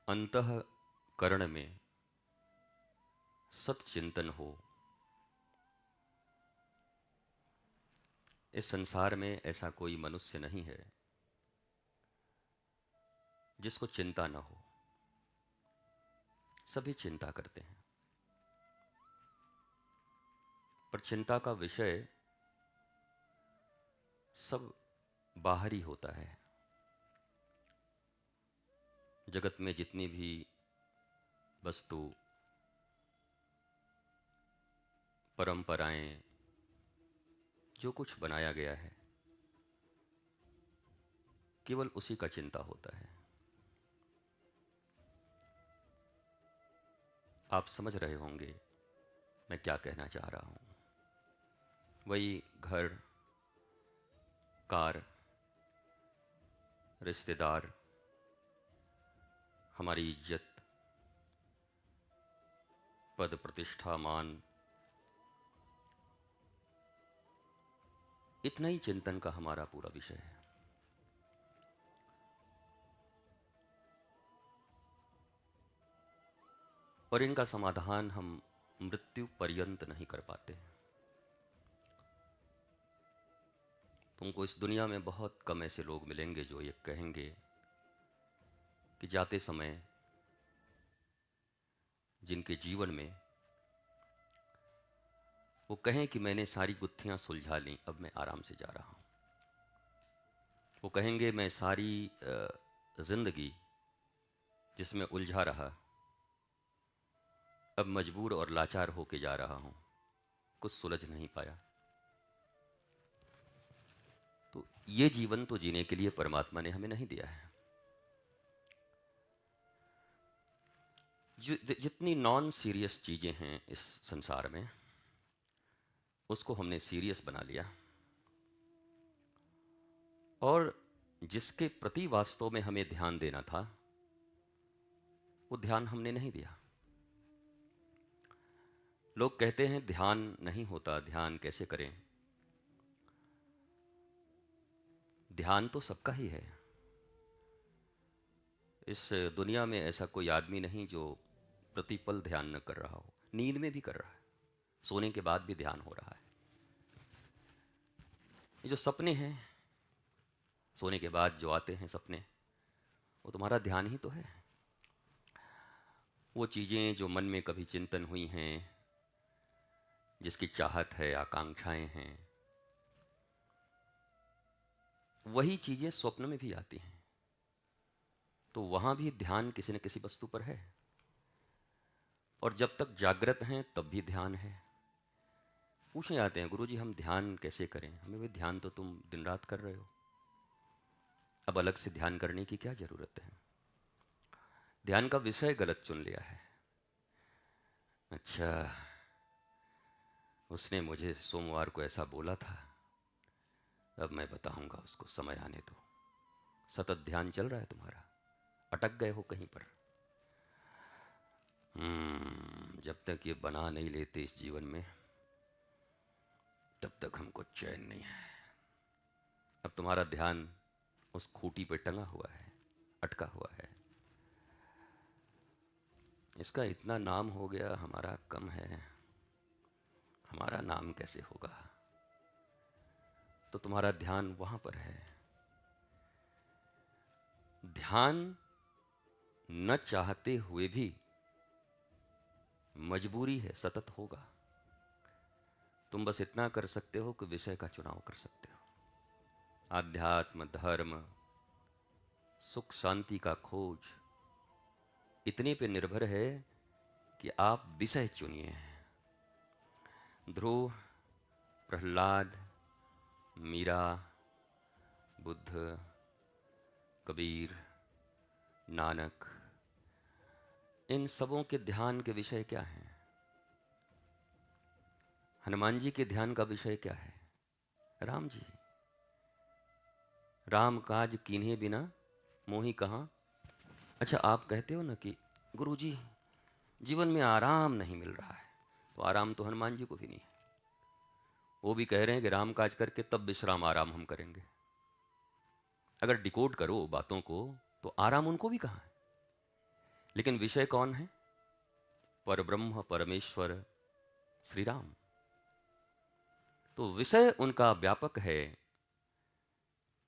अंतःकरण में सत्चिंतन हो। इस संसार में ऐसा कोई मनुष्य नहीं है जिसको चिंता न हो। सभी चिंता करते हैं, पर चिंता का विषय सब बाहरी होता है। जगत में जितनी भी वस्तु, परंपराएं, जो कुछ बनाया गया है, केवल उसी का चिंता होता है। आप समझ रहे होंगे मैं क्या कहना चाह रहा हूं। वही घर, कार, रिश्तेदार, हमारी इज्जत, पद, प्रतिष्ठा, मान, इतना ही चिंतन का हमारा पूरा विषय है। और इनका समाधान हम मृत्यु पर्यंत नहीं कर पाते। तुमको इस दुनिया में बहुत कम ऐसे लोग मिलेंगे जो ये कहेंगे कि जाते समय जिनके जीवन में वो कहें कि मैंने सारी गुत्थियां सुलझा लीं, अब मैं आराम से जा रहा हूं। वो कहेंगे मैं सारी जिंदगी जिसमें उलझा रहा, अब मजबूर और लाचार होके जा रहा हूं, कुछ सुलझ नहीं पाया। तो ये जीवन तो जीने के लिए परमात्मा ने हमें नहीं दिया है। जितनी नॉन सीरियस चीजें हैं इस संसार में, उसको हमने सीरियस बना लिया, और जिसके प्रति वास्तव में हमें ध्यान देना था वो ध्यान हमने नहीं दिया। लोग कहते हैं ध्यान नहीं होता, ध्यान कैसे करें। ध्यान तो सबका ही है। इस दुनिया में ऐसा कोई आदमी नहीं जो प्रतिपल ध्यान न कर रहा हो। नींद में भी कर रहा है, सोने के बाद भी ध्यान हो रहा है। ये जो सपने हैं, सोने के बाद जो आते हैं सपने, वो तुम्हारा ध्यान ही तो है। वो चीज़ें जो मन में कभी चिंतन हुई हैं, जिसकी चाहत है, आकांक्षाएं हैं, वही चीज़ें स्वप्न में भी आती हैं। तो वहाँ भी ध्यान किसी न किसी वस्तु पर है। और जब तक जागृत हैं तब भी ध्यान है। पूछने आते हैं गुरुजी हम ध्यान कैसे करें। हमें भाई ध्यान तो तुम दिन रात कर रहे हो, अब अलग से ध्यान करने की क्या ज़रूरत है। ध्यान का विषय गलत चुन लिया है। अच्छा, उसने मुझे सोमवार को ऐसा बोला था, अब मैं बताऊंगा उसको, समय आने दो। सतत ध्यान चल रहा है तुम्हारा, अटक गए हो कहीं पर। जब तक ये बना नहीं लेते इस जीवन में, तब तक हमको चैन नहीं है। अब तुम्हारा ध्यान उस खूंटी पे टंगा हुआ है, अटका हुआ है। इसका इतना नाम हो गया, हमारा कम है, हमारा नाम कैसे होगा। तो तुम्हारा ध्यान वहां पर है। ध्यान न चाहते हुए भी मजबूरी है, सतत होगा। तुम बस इतना कर सकते हो कि विषय का चुनाव कर सकते हो। आध्यात्म, धर्म, सुख शांति का खोज इतने पे निर्भर है कि आप विषय चुनिए। ध्रुव, प्रहलाद, मीरा, बुद्ध, कबीर, नानक, इन सबों के ध्यान के विषय क्या हैं। हनुमान जी के ध्यान का विषय क्या है। राम जी। राम काज कीन्हे बिना मोहि कहाँ। अच्छा, आप कहते हो ना कि गुरुजी जीवन में आराम नहीं मिल रहा है, तो आराम तो हनुमान जी को भी नहीं है। वो भी कह रहे हैं कि राम काज करके तब विश्राम आराम हम करेंगे। अगर डिकोड करो बातों को तो आराम उनको भी कहाँ है। लेकिन विषय कौन है? परब्रह्म परमेश्वर श्री राम। तो विषय उनका व्यापक है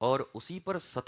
और उसी पर सतत